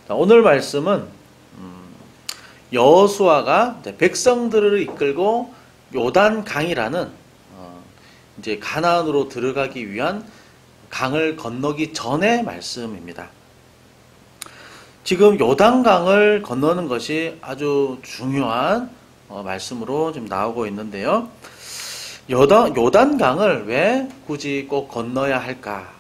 자, 오늘 말씀은 여호수아가 백성들을 이끌고 요단 강이라는 이제 가나안으로 들어가기 위한 강을 건너기 전의 말씀입니다. 지금 요단강을 건너는 것이 아주 중요한 말씀으로 좀 나오고 있는데요. 요단강을 왜 굳이 꼭 건너야 할까?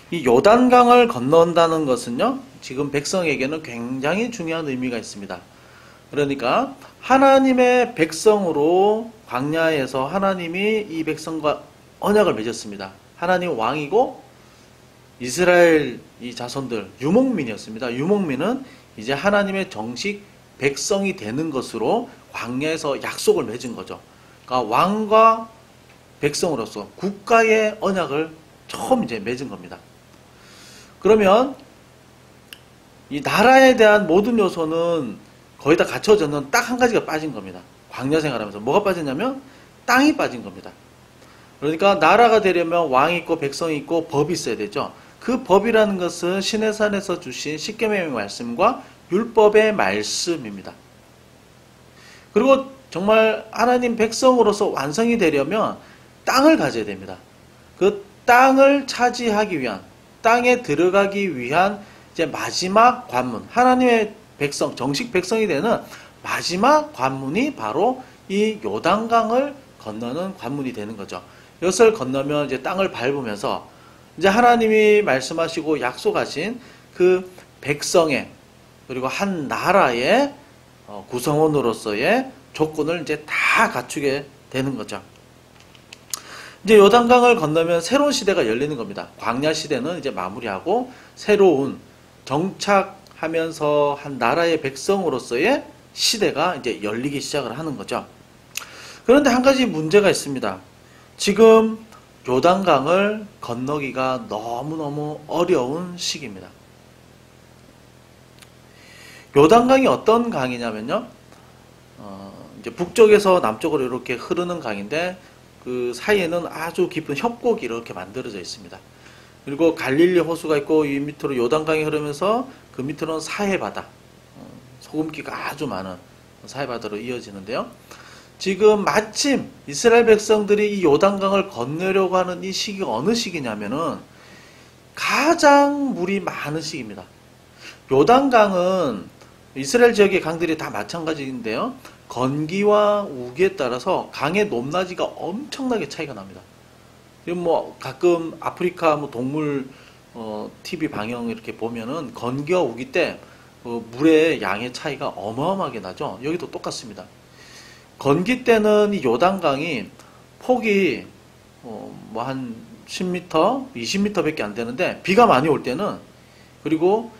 이 요단강을 건넌다는 것은요, 지금 백성에게는 굉장히 중요한 의미가 있습니다. 그러니까 하나님의 백성으로 광야에서 하나님이 이 백성과 언약을 맺었습니다. 하나님 왕이고 이스라엘 이 자손들 유목민이었습니다. 유목민은 이제 하나님의 정식 백성이 되는 것으로 광야에서 약속을 맺은 거죠. 그러니까 왕과 백성으로서 국가의 언약을 처음 이제 맺은 겁니다. 그러면 이 나라에 대한 모든 요소는 거의 다 갖춰졌는 딱 한 가지가 빠진 겁니다. 광야 생활하면서 뭐가 빠졌냐면 땅이 빠진 겁니다. 그러니까 나라가 되려면 왕이 있고 백성이 있고 법이 있어야 되죠. 그 법이라는 것은 시내산에서 주신 십계명의 말씀과 율법의 말씀입니다. 그리고 정말 하나님 백성으로서 완성이 되려면 땅을 가져야 됩니다. 그 땅을 차지하기 위한, 땅에 들어가기 위한 이제 마지막 관문, 하나님의 백성, 정식 백성이 되는 마지막 관문이 바로 이 요단강을 건너는 관문이 되는 거죠. 이것을 건너면 이제 땅을 밟으면서 이제 하나님이 말씀하시고 약속하신 그 백성의 그리고 한 나라의 구성원으로서의 조건을 이제 다 갖추게 되는 거죠. 이제 요단강을 건너면 새로운 시대가 열리는 겁니다. 광야 시대는 이제 마무리하고 새로운 정착하면서 한 나라의 백성으로서의 시대가 이제 열리기 시작을 하는 거죠. 그런데 한 가지 문제가 있습니다. 지금 요단강을 건너기가 너무너무 어려운 시기입니다. 요단강이 어떤 강이냐면요. 이제 북쪽에서 남쪽으로 이렇게 흐르는 강인데 그 사이에는 아주 깊은 협곡이 이렇게 만들어져 있습니다. 그리고 갈릴리 호수가 있고 이 밑으로 요단강이 흐르면서 그 밑으로는 사해바다, 소금기가 아주 많은 사해바다로 이어지는데요. 지금 마침 이스라엘 백성들이 이 요단강을 건너려고 하는 이 시기가 어느 시기냐면은 가장 물이 많은 시기입니다. 요단강은 이스라엘 지역의 강들이 다 마찬가지인데요. 건기와 우기에 따라서 강의 높낮이가 엄청나게 차이가 납니다. 지금 뭐 가끔 아프리카 뭐 동물 TV 방영 이렇게 보면은 건기와 우기 때 물의 양의 차이가 어마어마하게 나죠. 여기도 똑같습니다. 건기 때는 이 요단강이 폭이 뭐 한 10m, 20m 밖에 안 되는데 비가 많이 올 때는 그리고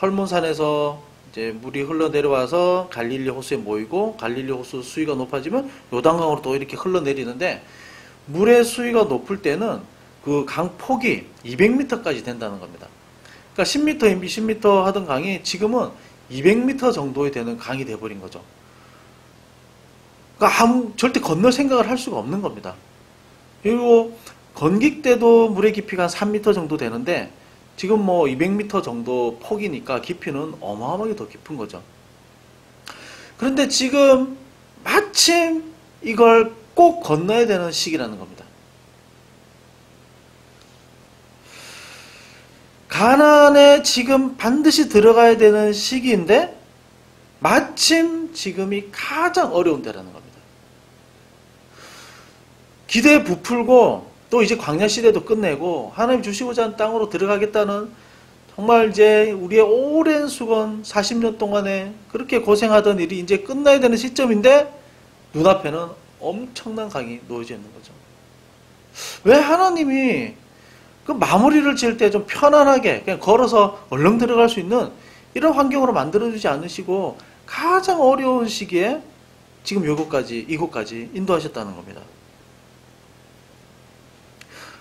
헐몬산에서 이제 물이 흘러내려와서 갈릴리 호수에 모이고 갈릴리 호수 수위가 높아지면 요단강으로 또 이렇게 흘러내리는데 물의 수위가 높을 때는 그 강 폭이 200m까지 된다는 겁니다. 그러니까 10m, 20m 하던 강이 지금은 200m 정도에 되는 강이 돼버린 거죠. 그러니까 절대 건널 생각을 할 수가 없는 겁니다. 그리고 건기 때도 물의 깊이가 한 3m 정도 되는데 지금 뭐 200m 정도 폭이니까 깊이는 어마어마하게 더 깊은 거죠. 그런데 지금 마침 이걸 꼭 건너야 되는 시기라는 겁니다. 가나안에 지금 반드시 들어가야 되는 시기인데 마침 지금이 가장 어려운 때라는 겁니다. 기대에 부풀고 또 이제 광야 시대도 끝내고 하나님 주시고자 하는 땅으로 들어가겠다는 정말 이제 우리의 오랜 수건 40년 동안에 그렇게 고생하던 일이 이제 끝나야 되는 시점인데 눈앞에는 엄청난 강이 놓여져 있는 거죠. 왜 하나님이 그 마무리를 지을 때 좀 편안하게 그냥 걸어서 얼른 들어갈 수 있는 이런 환경으로 만들어주지 않으시고 가장 어려운 시기에 지금 이곳까지 인도하셨다는 겁니다.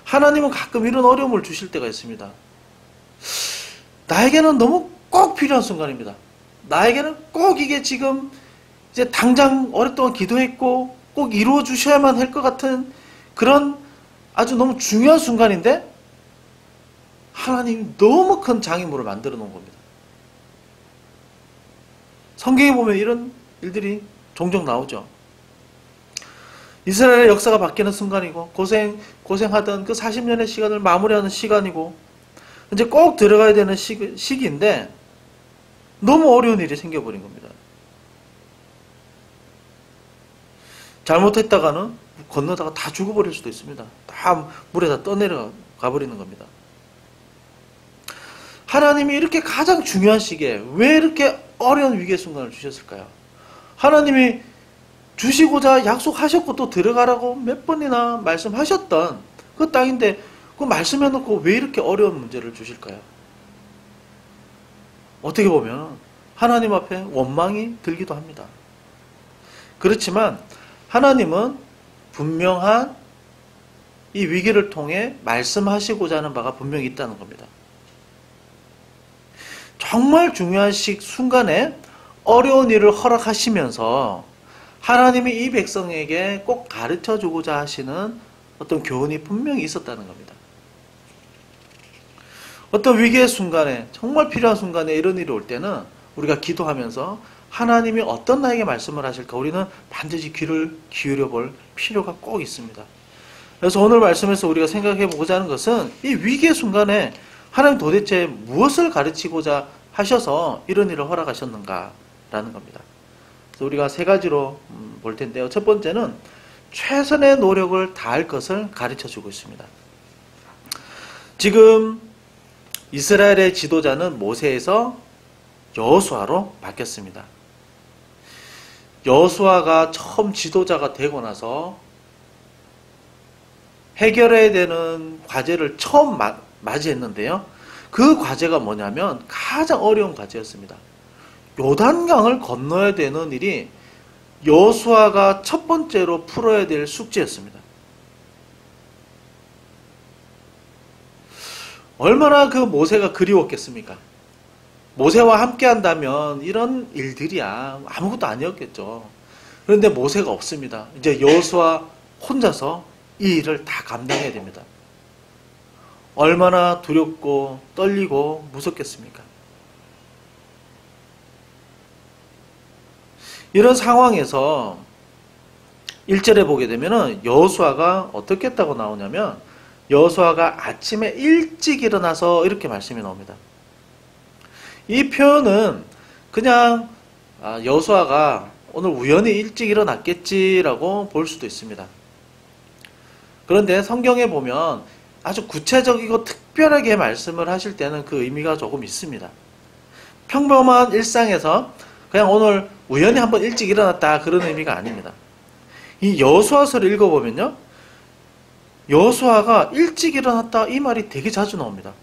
하나님은 가끔 이런 어려움을 주실 때가 있습니다. 나에게는 너무 꼭 필요한 순간입니다. 나에게는 꼭 이게 지금 이제 당장 오랫동안 기도했고 꼭 이루어 주셔야만 할 것 같은 그런 아주 너무 중요한 순간인데 하나님이 너무 큰 장애물을 만들어 놓은 겁니다. 성경에 보면 이런 일들이 종종 나오죠. 이스라엘의 역사가 바뀌는 순간이고 고생하던 그 40년의 시간을 마무리하는 시간이고 이제 꼭 들어가야 되는 시기인데 너무 어려운 일이 생겨버린 겁니다. 잘못했다가는 건너다가 다 죽어버릴 수도 있습니다. 다 물에다 떠내려가 버리는 겁니다. 하나님이 이렇게 가장 중요한 시기에 왜 이렇게 어려운 위기의 순간을 주셨을까요? 하나님이 주시고자 약속하셨고 또 들어가라고 몇 번이나 말씀하셨던 그 땅인데 그 말씀해놓고 왜 이렇게 어려운 문제를 주실까요? 어떻게 보면 하나님 앞에 원망이 들기도 합니다. 그렇지만 하나님은 분명한 이 위기를 통해 말씀하시고자 하는 바가 분명히 있다는 겁니다. 정말 중요한 순간에 어려운 일을 허락하시면서 하나님이 이 백성에게 꼭 가르쳐 주고자 하시는 어떤 교훈이 분명히 있었다는 겁니다. 어떤 위기의 순간에, 정말 필요한 순간에 이런 일이 올 때는 우리가 기도하면서 하나님이 어떤 나에게 말씀을 하실까 우리는 반드시 귀를 기울여 볼 필요가 꼭 있습니다. 그래서 오늘 말씀에서 우리가 생각해 보고자 하는 것은 이 위기의 순간에 하나님 도대체 무엇을 가르치고자 하셔서 이런 일을 허락하셨는가라는 겁니다. 그래서 우리가 세 가지로 볼 텐데요. 첫 번째는 최선의 노력을 다할 것을 가르쳐 주고 있습니다. 지금 이스라엘의 지도자는 모세에서 여호수아로 바뀌었습니다. 여호수아가 처음 지도자가 되고 나서 해결해야 되는 과제를 처음 맞이했는데요. 그 과제가 뭐냐면 가장 어려운 과제였습니다. 요단강을 건너야 되는 일이 여호수아가 첫 번째로 풀어야 될 숙제였습니다. 얼마나 그 모세가 그리웠겠습니까? 모세와 함께 한다면 이런 일들이야 아무것도 아니었겠죠. 그런데 모세가 없습니다. 이제 여호수아 혼자서 이 일을 다 감당해야 됩니다. 얼마나 두렵고 떨리고 무섭겠습니까? 이런 상황에서 1절에 보게 되면 여호수아가 어떻게 했다고 나오냐면 여호수아가 아침에 일찍 일어나서 이렇게 말씀이 나옵니다. 이 표현은 그냥 여호수아가 오늘 우연히 일찍 일어났겠지라고 볼 수도 있습니다. 그런데 성경에 보면 아주 구체적이고 특별하게 말씀을 하실 때는 그 의미가 조금 있습니다. 평범한 일상에서 그냥 오늘 우연히 한번 일찍 일어났다 그런 의미가 아닙니다. 이 여호수아서를 읽어보면요. 여호수아가 일찍 일어났다 이 말이 되게 자주 나옵니다.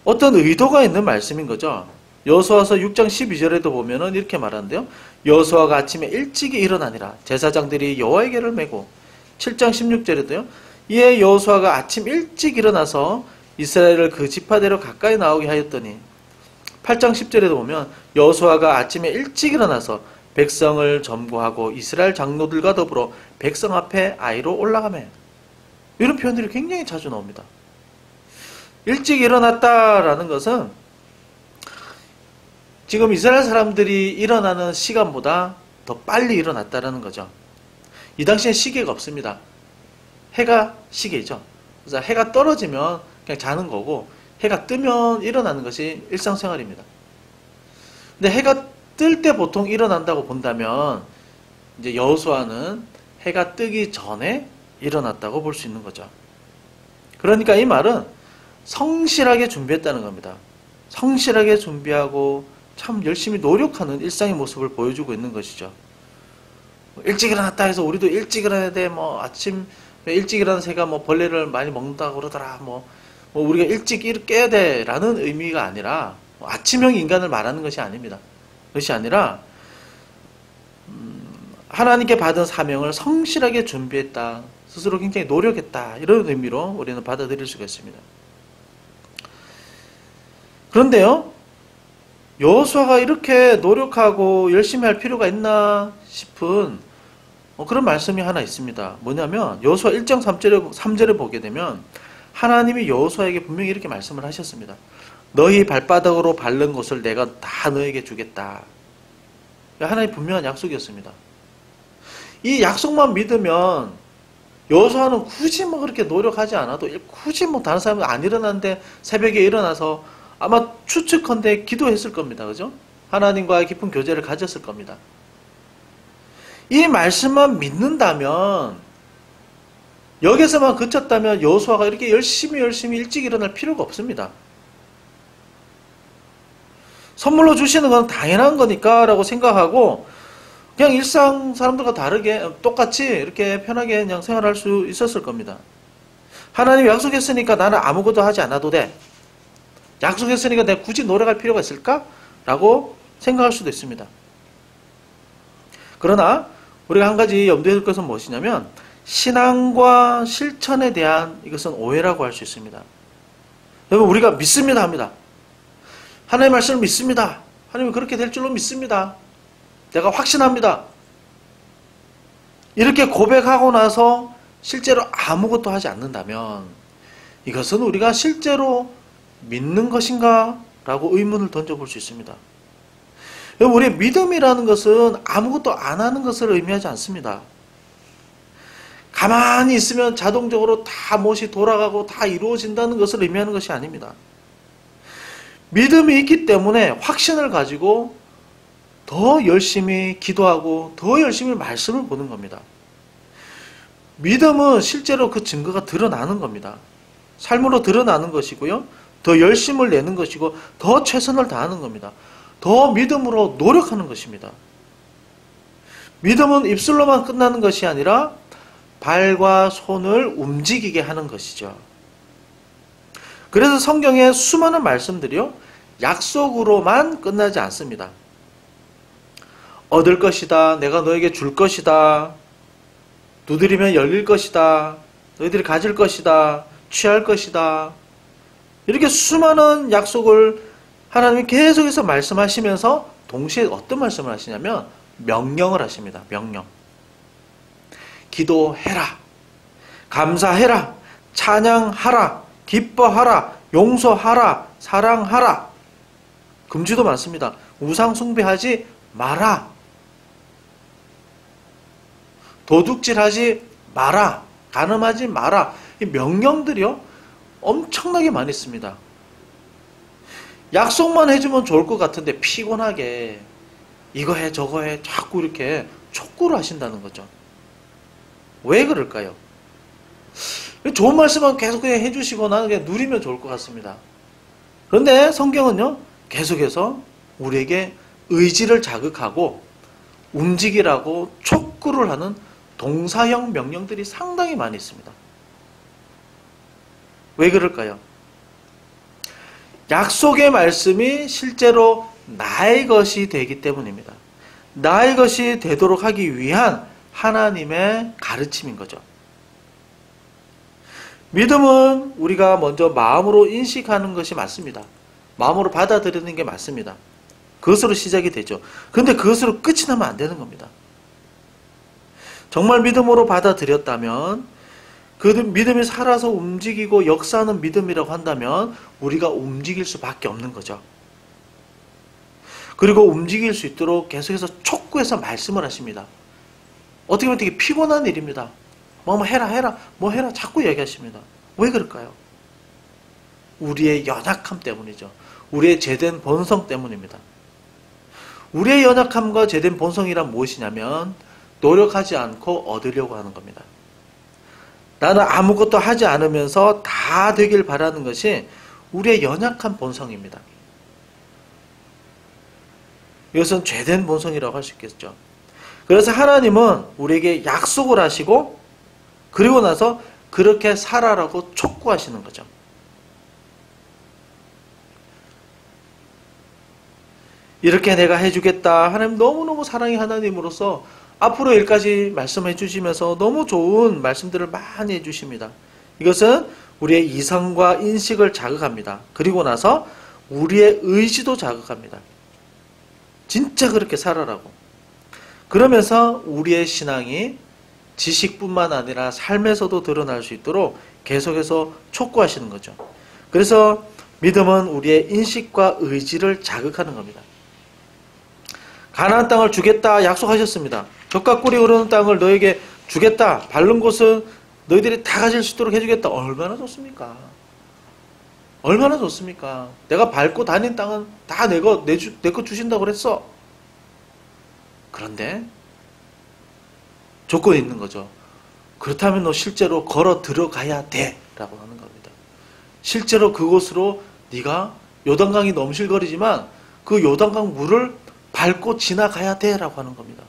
어떤 의도가 있는 말씀인 거죠. 여호수아서 6장 12절에도 보면은 이렇게 말하는데요. 여호수아가 아침에 일찍이 일어나니라 제사장들이 여호와에게를 메고 7장 16절에도요. 이에 여호수아가 아침 일찍 일어나서 이스라엘을 그 지파대로 가까이 나오게 하였더니 8장 10절에도 보면 여호수아가 아침에 일찍 일어나서 백성을 점거하고 이스라엘 장로들과 더불어 백성 앞에 아이로 올라가매 이런 표현들이 굉장히 자주 나옵니다. 일찍 일어났다라는 것은 지금 이스라엘 사람들이 일어나는 시간보다 더 빨리 일어났다라는 거죠. 이 당시엔 시계가 없습니다. 해가 시계죠. 그래서 해가 떨어지면 그냥 자는 거고 해가 뜨면 일어나는 것이 일상생활입니다. 근데 해가 뜰 때 보통 일어난다고 본다면 이제 여호수아는 해가 뜨기 전에 일어났다고 볼 수 있는 거죠. 그러니까 이 말은 성실하게 준비했다는 겁니다. 성실하게 준비하고 참 열심히 노력하는 일상의 모습을 보여주고 있는 것이죠. 일찍 일어났다 해서 우리도 일찍 일어나야 돼. 뭐 아침 일찍 일어나는 새가 뭐 벌레를 많이 먹는다고 그러더라. 뭐 우리가 일찍 깨야 돼라는 의미가 아니라 아침형 인간을 말하는 것이 아닙니다. 그것이 아니라 하나님께 받은 사명을 성실하게 준비했다. 스스로 굉장히 노력했다. 이런 의미로 우리는 받아들일 수가 있습니다. 그런데요. 여호수아가 이렇게 노력하고 열심히 할 필요가 있나 싶은 그런 말씀이 하나 있습니다. 뭐냐면 여호수아 1장 3절에 보게 되면 하나님이 여호수아에게 분명히 이렇게 말씀을 하셨습니다. 너희 발바닥으로 밟는 곳을 내가 다 너에게 주겠다. 하나님 분명한 약속이었습니다. 이 약속만 믿으면 여호수아는 굳이 뭐 그렇게 노력하지 않아도, 굳이 뭐 다른 사람은 안 일어났는데 새벽에 일어나서 아마 추측컨대 기도했을 겁니다. 그죠? 하나님과의 깊은 교제를 가졌을 겁니다. 이 말씀만 믿는다면, 여기서만 그쳤다면 여호수아가 이렇게 열심히 일찍 일어날 필요가 없습니다. 선물로 주시는 건 당연한 거니까 라고 생각하고 그냥 일상 사람들과 다르게 똑같이 이렇게 편하게 그냥 생활할 수 있었을 겁니다. 하나님이 약속했으니까 나는 아무것도 하지 않아도 돼. 약속했으니까 내가 굳이 노력할 필요가 있을까? 라고 생각할 수도 있습니다. 그러나 우리가 한 가지 염두에 둘 것은 무엇이냐면, 신앙과 실천에 대한 이것은 오해라고 할 수 있습니다. 여러분, 우리가 믿습니다 합니다. 하나님의 말씀을 믿습니다. 하나님이 그렇게 될 줄로 믿습니다. 내가 확신합니다. 이렇게 고백하고 나서 실제로 아무것도 하지 않는다면 이것은 우리가 실제로 믿는 것인가? 라고 의문을 던져볼 수 있습니다. 우리의 믿음이라는 것은 아무것도 안 하는 것을 의미하지 않습니다. 가만히 있으면 자동적으로 다 무엇이 돌아가고 다 이루어진다는 것을 의미하는 것이 아닙니다. 믿음이 있기 때문에 확신을 가지고 더 열심히 기도하고 더 열심히 말씀을 보는 겁니다. 믿음은 실제로 그 증거가 드러나는 겁니다. 삶으로 드러나는 것이고요. 더 열심을 내는 것이고 더 최선을 다하는 겁니다. 더 믿음으로 노력하는 것입니다. 믿음은 입술로만 끝나는 것이 아니라 발과 손을 움직이게 하는 것이죠. 그래서 성경의 수많은 말씀들이요, 약속으로만 끝나지 않습니다. 얻을 것이다, 내가 너에게 줄 것이다, 두드리면 열릴 것이다, 너희들이 가질 것이다, 취할 것이다, 이렇게 수많은 약속을 하나님이 계속해서 말씀하시면서 동시에 어떤 말씀을 하시냐면 명령을 하십니다. 명령. 기도해라, 감사해라, 찬양하라, 기뻐하라, 용서하라, 사랑하라. 금지도 많습니다. 우상 숭배하지 마라, 도둑질하지 마라, 간음하지 마라. 이 명령들이요 엄청나게 많이 있습니다. 약속만 해주면 좋을 것 같은데 피곤하게 이거 해 저거 해 자꾸 이렇게 촉구를 하신다는 거죠. 왜 그럴까요? 좋은 말씀만 계속 그냥 해주시고 나는 그냥 누리면 좋을 것 같습니다. 그런데 성경은요 계속해서 우리에게 의지를 자극하고 움직이라고 촉구를 하는 동사형 명령들이 상당히 많이 있습니다. 왜 그럴까요? 약속의 말씀이 실제로 나의 것이 되기 때문입니다. 나의 것이 되도록 하기 위한 하나님의 가르침인 거죠. 믿음은 우리가 먼저 마음으로 인식하는 것이 맞습니다. 마음으로 받아들이는 게 맞습니다. 그것으로 시작이 되죠. 그런데 그것으로 끝이 나면 안 되는 겁니다. 정말 믿음으로 받아들였다면, 그 믿음이 살아서 움직이고 역사하는 믿음이라고 한다면 우리가 움직일 수밖에 없는 거죠. 그리고 움직일 수 있도록 계속해서 촉구해서 말씀을 하십니다. 어떻게 보면 되게 피곤한 일입니다. 뭐 해라 뭐 해라 자꾸 얘기하십니다. 왜 그럴까요? 우리의 연약함 때문이죠. 우리의 죄된 본성 때문입니다. 우리의 연약함과 죄된 본성이란 무엇이냐면 노력하지 않고 얻으려고 하는 겁니다. 나는 아무것도 하지 않으면서 다 되길 바라는 것이 우리의 연약한 본성입니다. 이것은 죄된 본성이라고 할 수 있겠죠. 그래서 하나님은 우리에게 약속을 하시고 그리고 나서 그렇게 살아라고 촉구하시는 거죠. 이렇게 내가 해주겠다. 하나님 너무너무 사랑의 하나님으로서 앞으로 일까지 말씀해 주시면서 너무 좋은 말씀들을 많이 해주십니다. 이것은 우리의 이성과 인식을 자극합니다. 그리고 나서 우리의 의지도 자극합니다. 진짜 그렇게 살아라고. 그러면서 우리의 신앙이 지식뿐만 아니라 삶에서도 드러날 수 있도록 계속해서 촉구하시는 거죠. 그래서 믿음은 우리의 인식과 의지를 자극하는 겁니다. 가나안 땅을 주겠다 약속하셨습니다. 젖과 꿀이 흐르는 땅을 너에게 주겠다. 밟는 곳은 너희들이 다 가질 수 있도록 해주겠다. 얼마나 좋습니까? 얼마나 좋습니까? 내가 밟고 다닌 땅은 다 내 거 주신다고 그랬어. 그런데 조건이 있는 거죠. 그렇다면 너 실제로 걸어 들어가야 돼 라고 하는 겁니다. 실제로 그곳으로 네가 요단강이 넘실거리지만 그 요단강 물을 밟고 지나가야 돼 라고 하는 겁니다.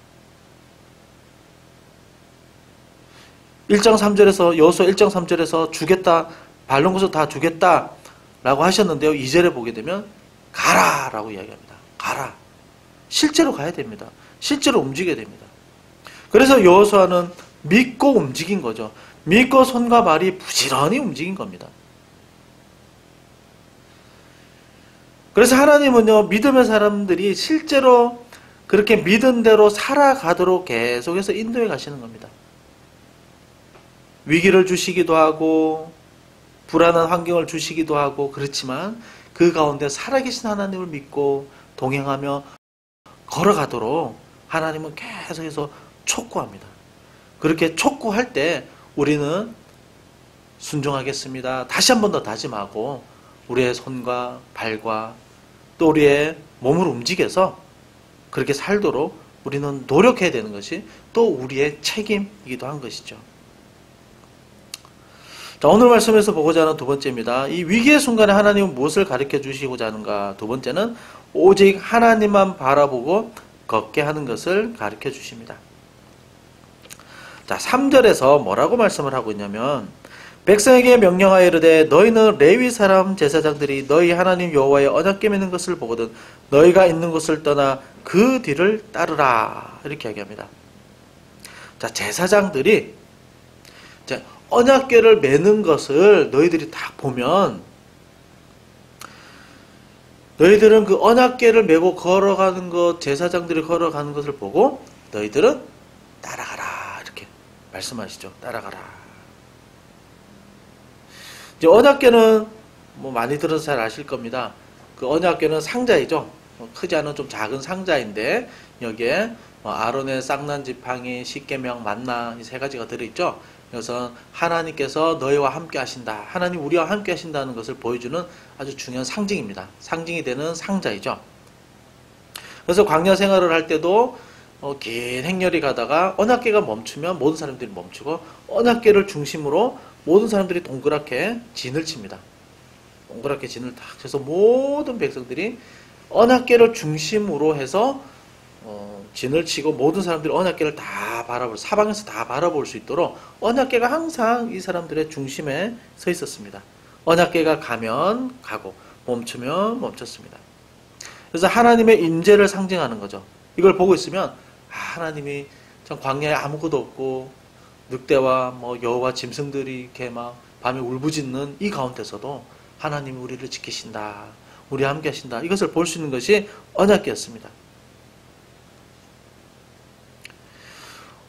1장 3절에서 여호수아 1장 3절에서 주겠다, 밟는 곳을 다 주겠다 라고 하셨는데요. 2절에 보게 되면 가라 라고 이야기합니다. 가라. 실제로 가야 됩니다. 실제로 움직여야 됩니다. 그래서 여호수아는 믿고 움직인 거죠. 믿고 손과 발이 부지런히 움직인 겁니다. 그래서 하나님은요, 믿음의 사람들이 실제로 그렇게 믿은 대로 살아가도록 계속해서 인도해 가시는 겁니다. 위기를 주시기도 하고 불안한 환경을 주시기도 하고 그렇지만 그 가운데 살아계신 하나님을 믿고 동행하며 걸어가도록 하나님은 계속해서 촉구합니다. 그렇게 촉구할 때 우리는 순종하겠습니다. 다시 한 번 더 다짐하고 우리의 손과 발과 또 우리의 몸을 움직여서 그렇게 살도록 우리는 노력해야 되는 것이 또 우리의 책임이기도 한 것이죠. 자, 오늘 말씀에서 보고자 하는 두 번째입니다. 이 위기의 순간에 하나님은 무엇을 가르쳐 주시고자 하는가? 두 번째는 오직 하나님만 바라보고 걷게 하는 것을 가르쳐 주십니다. 자, 3절에서 뭐라고 말씀을 하고 있냐면 백성에게 명령하여 이르되 너희는 레위 사람 제사장들이 너희 하나님 여호와의 언약궤 맺는 것을 보거든 너희가 있는 곳을 떠나 그 뒤를 따르라 이렇게 이야기합니다. 자, 제사장들이 언약궤를 매는 것을 너희들이 딱 보면 너희들은 그 언약궤를 메고 걸어가는 것, 제사장들이 걸어가는 것을 보고 너희들은 따라가라 이렇게 말씀하시죠. 따라가라. 이제 언약궤는 뭐 많이 들어서 잘 아실 겁니다. 그 언약궤는 상자이죠. 크지 않은 좀 작은 상자인데 여기에 아론의 쌍난 지팡이, 십계명, 만나 이 세 가지가 들어있죠. 그래서 하나님께서 너희와 함께 하신다. 하나님 우리와 함께 하신다는 것을 보여주는 아주 중요한 상징입니다. 상징이 되는 상자이죠. 그래서 광야 생활을 할 때도 긴 행렬이 가다가 언약궤가 멈추면 모든 사람들이 멈추고 언약궤를 중심으로 모든 사람들이 동그랗게 진을 칩니다. 동그랗게 진을 딱 쳐서 모든 백성들이 언약궤를 중심으로 해서 진을 치고 모든 사람들이 언약궤를 다 바라볼, 사방에서 다 바라볼 수 있도록 언약궤가 항상 이 사람들의 중심에 서 있었습니다. 언약궤가 가면 가고 멈추면 멈췄습니다. 그래서 하나님의 임재를 상징하는 거죠. 이걸 보고 있으면 하나님이 참 광야에 아무것도 없고 늑대와 여우와 짐승들이 이렇게 막 밤에 울부짖는 이 가운데서도 하나님이 우리를 지키신다. 우리와 함께 하신다. 이것을 볼 수 있는 것이 언약궤였습니다.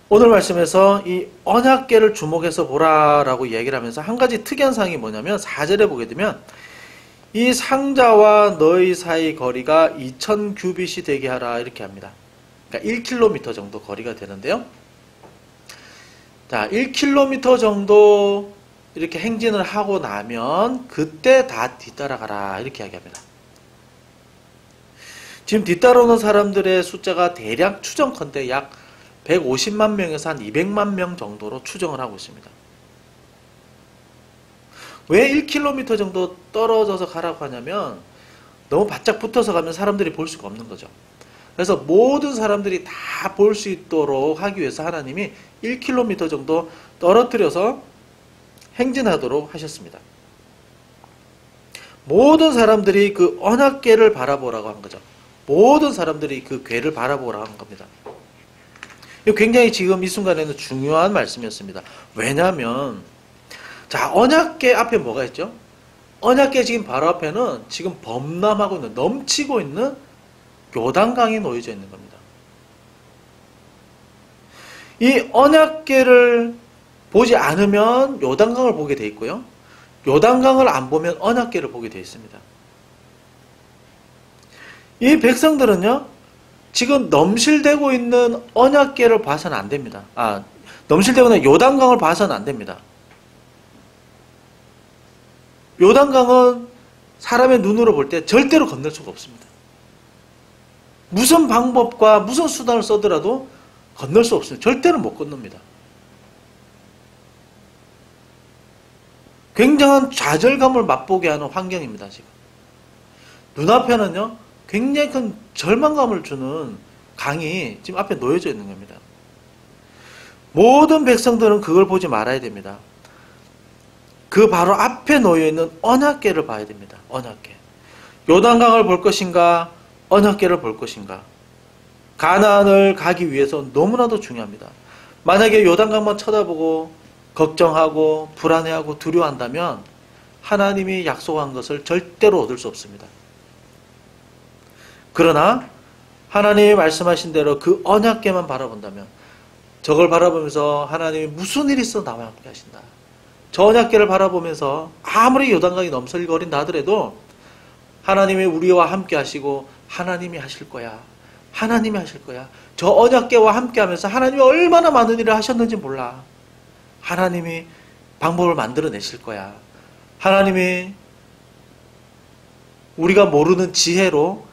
오늘 말씀에서 이 언약궤를 주목해서 보라라고 이야기를 하면서 한 가지 특이한 사항이 뭐냐면 4절에 보게 되면 이 상자와 너희 사이 거리가 2000규빗이 되게 하라 이렇게 합니다. 그러니까 1km 정도 거리가 되는데요. 자, 1km 정도 이렇게 행진을 하고 나면 그때 다 뒤따라가라 이렇게 이야기합니다. 지금 뒤따라오는 사람들의 숫자가 대략 추정컨대 약 150만 명에서 한 200만 명 정도로 추정을 하고 있습니다. 왜 1km 정도 떨어져서 가라고 하냐면 너무 바짝 붙어서 가면 사람들이 볼 수가 없는 거죠. 그래서 모든 사람들이 다 볼 수 있도록 하기 위해서 하나님이 1km 정도 떨어뜨려서 행진하도록 하셨습니다. 모든 사람들이 그 언약궤를 바라보라고 한 거죠. 모든 사람들이 그 궤를 바라보라고 한 겁니다. 굉장히 지금 이 순간에는 중요한 말씀이었습니다. 왜냐하면 자, 언약궤 앞에 뭐가 있죠? 언약궤 지금 바로 앞에는 지금 범람하고 있는 넘치고 있는 요단강이 놓여져 있는 겁니다. 이 언약궤를 보지 않으면 요단강을 보게 돼 있고요. 요단강을 안 보면 언약궤를 보게 돼 있습니다. 이 백성들은요, 지금 넘실대고 있는 언약궤를 봐서는 안 됩니다. 넘실대고 있는 요단강을 봐서는 안 됩니다. 요단강은 사람의 눈으로 볼 때 절대로 건널 수가 없습니다. 무슨 방법과 무슨 수단을 써더라도 건널 수 없습니다. 절대로 못 건넙니다. 굉장한 좌절감을 맛보게 하는 환경입니다, 지금. 눈앞에는요, 굉장히 큰 절망감을 주는 강이 지금 앞에 놓여져 있는 겁니다. 모든 백성들은 그걸 보지 말아야 됩니다. 그 바로 앞에 놓여있는 언약궤를 봐야 됩니다. 언약궤. 요단강을 볼 것인가, 언약궤를 볼 것인가. 가나안을 가기 위해서 너무나도 중요합니다. 만약에 요단강만 쳐다보고 걱정하고 불안해하고 두려워한다면 하나님이 약속한 것을 절대로 얻을 수 없습니다. 그러나 하나님이 말씀하신 대로 그 언약궤만 바라본다면, 저걸 바라보면서 하나님이 무슨 일이 있어 나와 함께 하신다. 저 언약궤를 바라보면서 아무리 요단강이 넘설거린다 하더라도 하나님이 우리와 함께 하시고 하나님이 하실 거야. 하나님이 하실 거야. 저 언약궤와 함께 하면서 하나님이 얼마나 많은 일을 하셨는지 몰라. 하나님이 방법을 만들어내실 거야. 하나님이 우리가 모르는 지혜로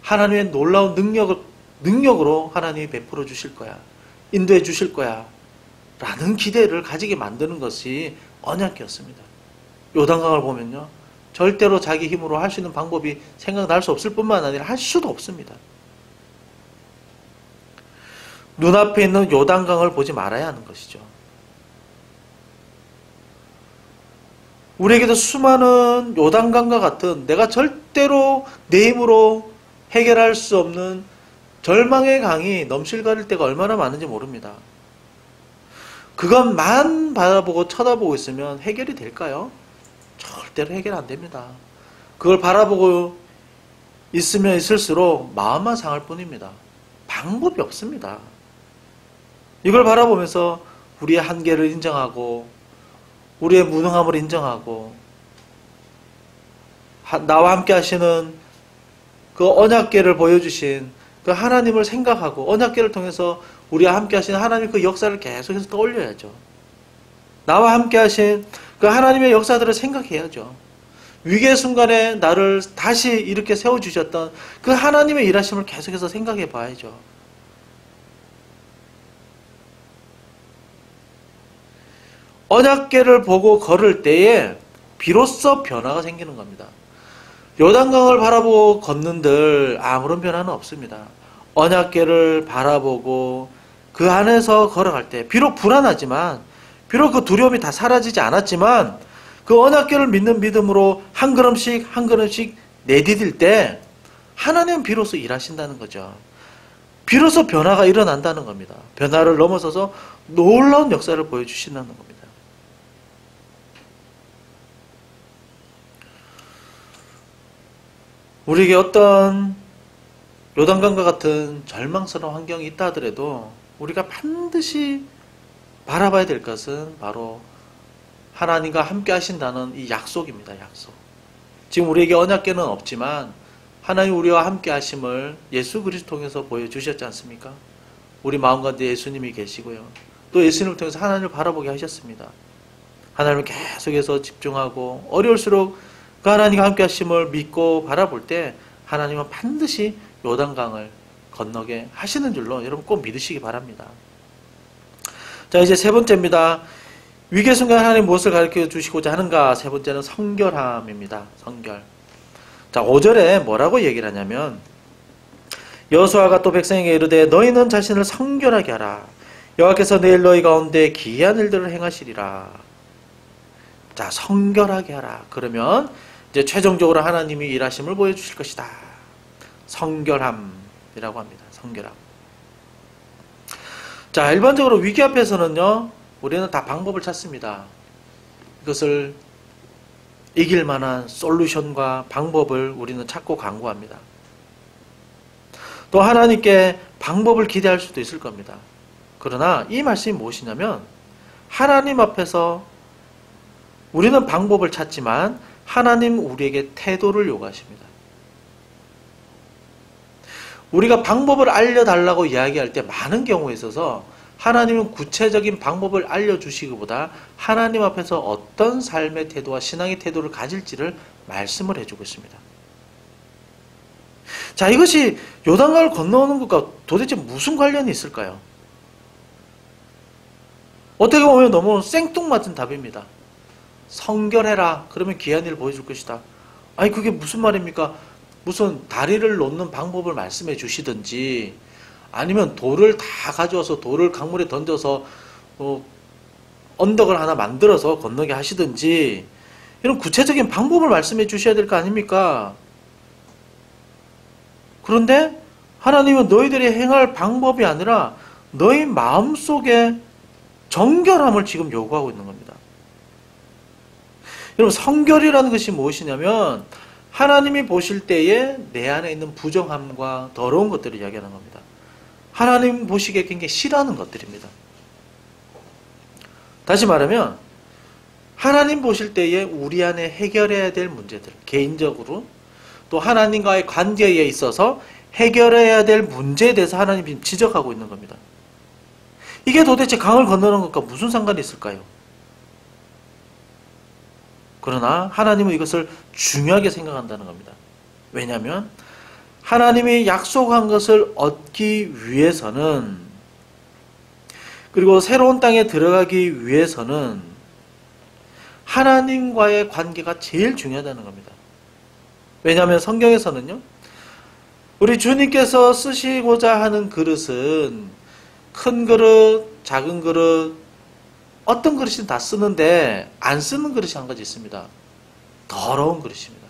하나님의 놀라운 능력으로 하나님이 베풀어 주실 거야. 인도해 주실 거야. 라는 기대를 가지게 만드는 것이 언약궤였습니다. 요단강을 보면요, 절대로 자기 힘으로 할 수 있는 방법이 생각날 수 없을 뿐만 아니라 할 수도 없습니다. 눈앞에 있는 요단강을 보지 말아야 하는 것이죠. 우리에게도 수많은 요단강과 같은 내가 절대로 내 힘으로 해결할 수 없는 절망의 강이 넘실거릴 때가 얼마나 많은지 모릅니다. 그것만 바라보고 쳐다보고 있으면 해결이 될까요? 절대로 해결 안 됩니다. 그걸 바라보고 있으면 있을수록 마음만 상할 뿐입니다. 방법이 없습니다. 이걸 바라보면서 우리의 한계를 인정하고 우리의 무능함을 인정하고 나와 함께 하시는 그 언약궤를 보여주신 그 하나님을 생각하고 언약궤를 통해서 우리와 함께 하신 하나님 그 역사를 계속해서 떠올려야죠. 나와 함께 하신 그 하나님의 역사들을 생각해야죠. 위기의 순간에 나를 다시 이렇게 세워주셨던 그 하나님의 일하심을 계속해서 생각해 봐야죠. 언약궤를 보고 걸을 때에 비로소 변화가 생기는 겁니다. 요단강을 바라보고 걷는들 아무런 변화는 없습니다. 언약궤를 바라보고 그 안에서 걸어갈 때 비록 불안하지만, 비록 그 두려움이 다 사라지지 않았지만 그 언약궤를 믿는 믿음으로 한 걸음씩 한 걸음씩 내디딜 때 하나님은 비로소 일하신다는 거죠. 비로소 변화가 일어난다는 겁니다. 변화를 넘어서서 놀라운 역사를 보여주신다는 겁니다. 우리에게 어떤 요단강과 같은 절망스러운 환경이 있다 하더라도 우리가 반드시 바라봐야 될 것은 바로 하나님과 함께 하신다는 이 약속입니다. 약속. 지금 우리에게 언약궤는 없지만 하나님 우리와 함께 하심을 예수 그리스도 통해서 보여주셨지 않습니까? 우리 마음 가운데 예수님이 계시고요. 또 예수님을 통해서 하나님을 바라보게 하셨습니다. 하나님을 계속해서 집중하고 어려울수록 그 하나님과 함께 하심을 믿고 바라볼 때 하나님은 반드시 요단강을 건너게 하시는 줄로 여러분 꼭 믿으시기 바랍니다. 자, 이제 세 번째입니다. 위기의 순간 하나님 무엇을 가르쳐 주시고자 하는가? 세 번째는 성결함입니다. 성결. 자, 5절에 뭐라고 얘기를 하냐면 여호수아가 또 백성에게 이르되 너희는 자신을 성결하게 하라. 여호와께서 내일 너희 가운데 기이한 일들을 행하시리라. 자, 성결하게 하라. 그러면 이제 최종적으로 하나님이 일하심을 보여주실 것이다. 성결함이라고 합니다. 성결함. 자, 일반적으로 위기 앞에서는요, 우리는 다 방법을 찾습니다. 이것을 이길 만한 솔루션과 방법을 우리는 찾고 강구합니다. 또 하나님께 방법을 기대할 수도 있을 겁니다. 그러나 이 말씀이 무엇이냐면 하나님 앞에서 우리는 방법을 찾지만 하나님 우리에게 태도를 요구하십니다. 우리가 방법을 알려달라고 이야기할 때 많은 경우에 있어서 하나님은 구체적인 방법을 알려주시기보다 하나님 앞에서 어떤 삶의 태도와 신앙의 태도를 가질지를 말씀을 해주고 있습니다. 자, 이것이 요단강을 건너오는 것과 도대체 무슨 관련이 있을까요? 어떻게 보면 너무 생뚱맞은 답입니다. 성결해라. 그러면 귀한 일을 보여줄 것이다. 아니 그게 무슨 말입니까? 무슨 다리를 놓는 방법을 말씀해 주시든지 아니면 돌을 다 가져와서 돌을 강물에 던져서 언덕을 하나 만들어서 건너게 하시든지 이런 구체적인 방법을 말씀해 주셔야 될 거 아닙니까? 그런데 하나님은 너희들이 행할 방법이 아니라 너희 마음속에 정결함을 지금 요구하고 있는 겁니다. 여러분, 성결이라는 것이 무엇이냐면 하나님이 보실 때에 내 안에 있는 부정함과 더러운 것들을 이야기하는 겁니다. 하나님 보시기에 굉장히 싫어하는 것들입니다. 다시 말하면 하나님 보실 때에 우리 안에 해결해야 될 문제들, 개인적으로 또 하나님과의 관계에 있어서 해결해야 될 문제에 대해서 하나님이 지금 지적하고 있는 겁니다. 이게 도대체 강을 건너는 것과 무슨 상관이 있을까요? 그러나 하나님은 이것을 중요하게 생각한다는 겁니다. 왜냐하면 하나님이 약속한 것을 얻기 위해서는, 그리고 새로운 땅에 들어가기 위해서는 하나님과의 관계가 제일 중요하다는 겁니다. 왜냐하면 성경에서는요, 우리 주님께서 쓰시고자 하는 그릇은 큰 그릇, 작은 그릇, 어떤 그릇이든 다 쓰는데 안 쓰는 그릇이 한 가지 있습니다. 더러운 그릇입니다.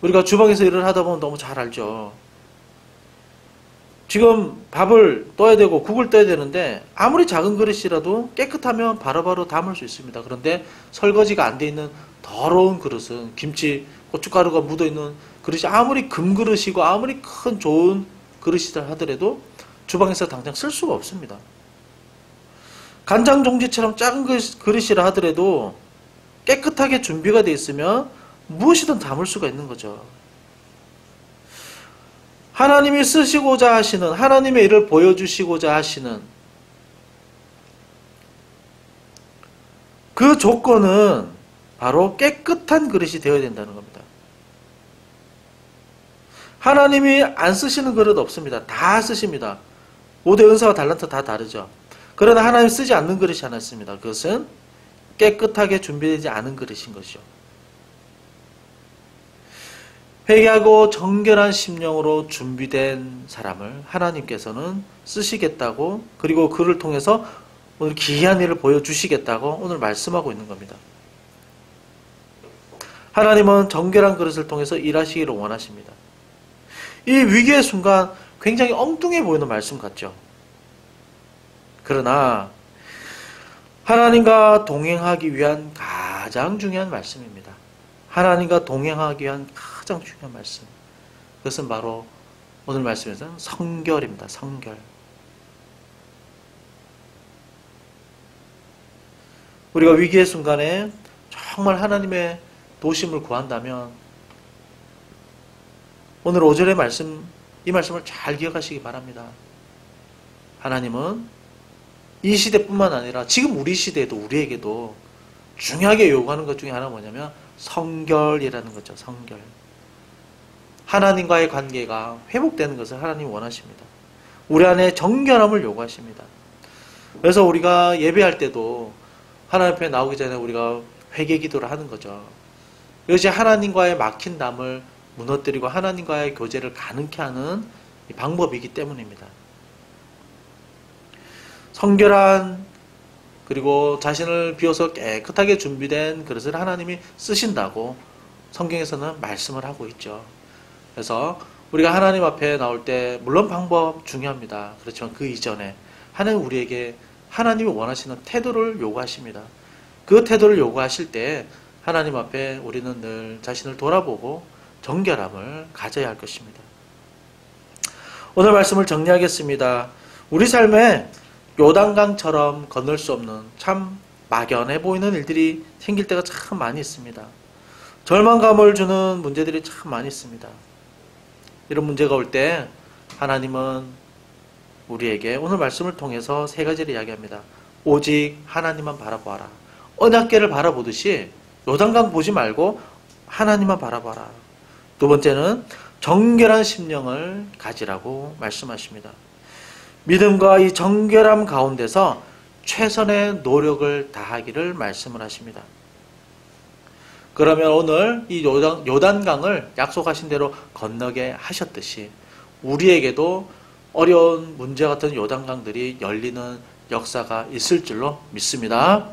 우리가 주방에서 일을 하다 보면 너무 잘 알죠. 지금 밥을 떠야 되고 국을 떠야 되는데 아무리 작은 그릇이라도 깨끗하면 바로바로 담을 수 있습니다. 그런데 설거지가 안 돼 있는 더러운 그릇은, 김치, 고춧가루가 묻어있는 그릇이 아무리 금그릇이고 아무리 큰 좋은 그릇이다 하더라도 주방에서 당장 쓸 수가 없습니다. 간장 종지처럼 작은 그릇이라 하더라도 깨끗하게 준비가 되어 있으면 무엇이든 담을 수가 있는 거죠. 하나님이 쓰시고자 하시는, 하나님의 일을 보여주시고자 하시는 그 조건은 바로 깨끗한 그릇이 되어야 된다는 겁니다. 하나님이 안 쓰시는 그릇 없습니다. 다 쓰십니다. 5대 은사와 달란트 다 다르죠. 그러나 하나님 쓰지 않는 그릇이 하나 있습니다. 그것은 깨끗하게 준비되지 않은 그릇인 것이죠. 회개하고 정결한 심령으로 준비된 사람을 하나님께서는 쓰시겠다고, 그리고 그를 통해서 오늘 기이한 일을 보여주시겠다고 오늘 말씀하고 있는 겁니다. 하나님은 정결한 그릇을 통해서 일하시기를 원하십니다. 이 위기의 순간 굉장히 엉뚱해 보이는 말씀 같죠. 그러나 하나님과 동행하기 위한 가장 중요한 말씀입니다. 하나님과 동행하기 위한 가장 중요한 말씀. 그것은 바로 오늘 말씀에서는 성결입니다. 성결. 우리가 위기의 순간에 정말 하나님의 도심을 구한다면 오늘 5절의 말씀, 이 말씀을 잘 기억하시기 바랍니다. 하나님은 이 시대뿐만 아니라 지금 우리 시대에도 우리에게도 중요하게 요구하는 것 중에 하나가 뭐냐면 성결이라는 거죠. 성결. 하나님과의 관계가 회복되는 것을 하나님이 원하십니다. 우리 안에 정결함을 요구하십니다. 그래서 우리가 예배할 때도 하나님 앞에 나오기 전에 우리가 회개 기도를 하는 거죠. 이것이 하나님과의 막힌 담을 무너뜨리고 하나님과의 교제를 가능케 하는 방법이기 때문입니다. 성결한, 그리고 자신을 비워서 깨끗하게 준비된 그릇을 하나님이 쓰신다고 성경에서는 말씀을 하고 있죠. 그래서 우리가 하나님 앞에 나올 때 물론 방법 중요합니다. 그렇지만 그 이전에 하나님 우리에게 하나님이 원하시는 태도를 요구하십니다. 그 태도를 요구하실 때 하나님 앞에 우리는 늘 자신을 돌아보고 정결함을 가져야 할 것입니다. 오늘 말씀을 정리하겠습니다. 우리 삶에 요단강처럼 건널 수 없는 참 막연해 보이는 일들이 생길 때가 참 많이 있습니다. 절망감을 주는 문제들이 참 많이 있습니다. 이런 문제가 올 때 하나님은 우리에게 오늘 말씀을 통해서 세 가지를 이야기합니다. 오직 하나님만 바라보아라. 언약궤를 바라보듯이 요단강 보지 말고 하나님만 바라봐라. 두 번째는 정결한 심령을 가지라고 말씀하십니다. 믿음과 이 정결함 가운데서 최선의 노력을 다하기를 말씀을 하십니다. 그러면 오늘 이 요단강을 약속하신 대로 건너게 하셨듯이 우리에게도 어려운 문제 같은 요단강들이 열리는 역사가 있을 줄로 믿습니다.